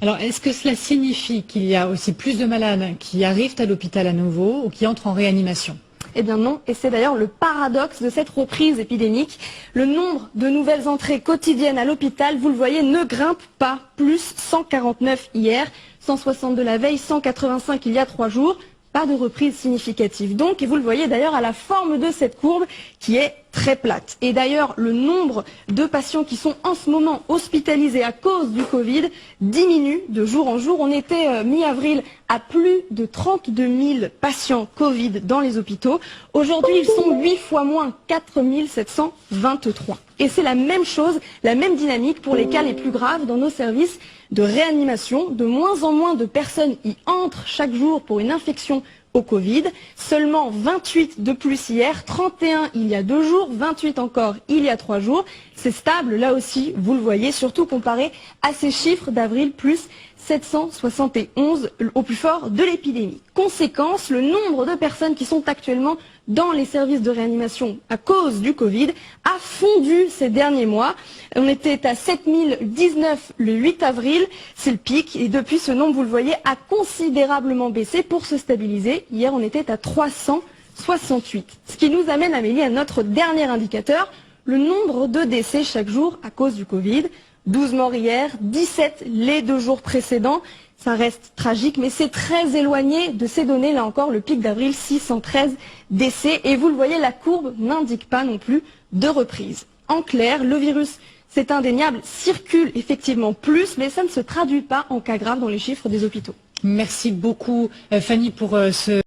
Alors, est-ce que cela signifie qu'il y a aussi plus de malades qui arrivent à l'hôpital à nouveau ou qui entrent en réanimation? Eh bien non, et c'est d'ailleurs le paradoxe de cette reprise épidémique. Le nombre de nouvelles entrées quotidiennes à l'hôpital, vous le voyez, ne grimpe pas. Plus 149 hier, 162 la veille, 185 il y a 3 jours. Pas de reprise significative donc, et vous le voyez d'ailleurs à la forme de cette courbe qui est très plate. Et d'ailleurs, le nombre de patients qui sont en ce moment hospitalisés à cause du Covid diminue de jour en jour. On était mi-avril à plus de 32 000 patients Covid dans les hôpitaux. Aujourd'hui, ils sont 8 fois moins, 4 723. Et c'est la même chose, la même dynamique pour les cas les plus graves dans nos services de réanimation. De moins en moins de personnes y entrent chaque jour pour une infection au Covid. Seulement 28 de plus hier, 31 il y a 2 jours, 28 encore il y a 3 jours. C'est stable là aussi, vous le voyez, surtout comparé à ces chiffres d'avril, plus 771 au plus fort de l'épidémie. Conséquence, le nombre de personnes qui sont actuellement dans les services de réanimation à cause du Covid a fondu ces derniers mois. On était à 7019 le 8 avril, c'est le pic, et depuis ce nombre, vous le voyez, a considérablement baissé pour se stabiliser. Hier, on était à 368. Ce qui nous amène, Amélie, à notre dernier indicateur, le nombre de décès chaque jour à cause du Covid. 12 morts hier, 17 les 2 jours précédents. Ça reste tragique, mais c'est très éloigné de ces données. Là encore, le pic d'avril, 613 décès. Et vous le voyez, la courbe n'indique pas non plus de reprise. En clair, le virus, c'est indéniable, circule effectivement plus, mais ça ne se traduit pas en cas grave dans les chiffres des hôpitaux. Merci beaucoup, Fanny, pour ce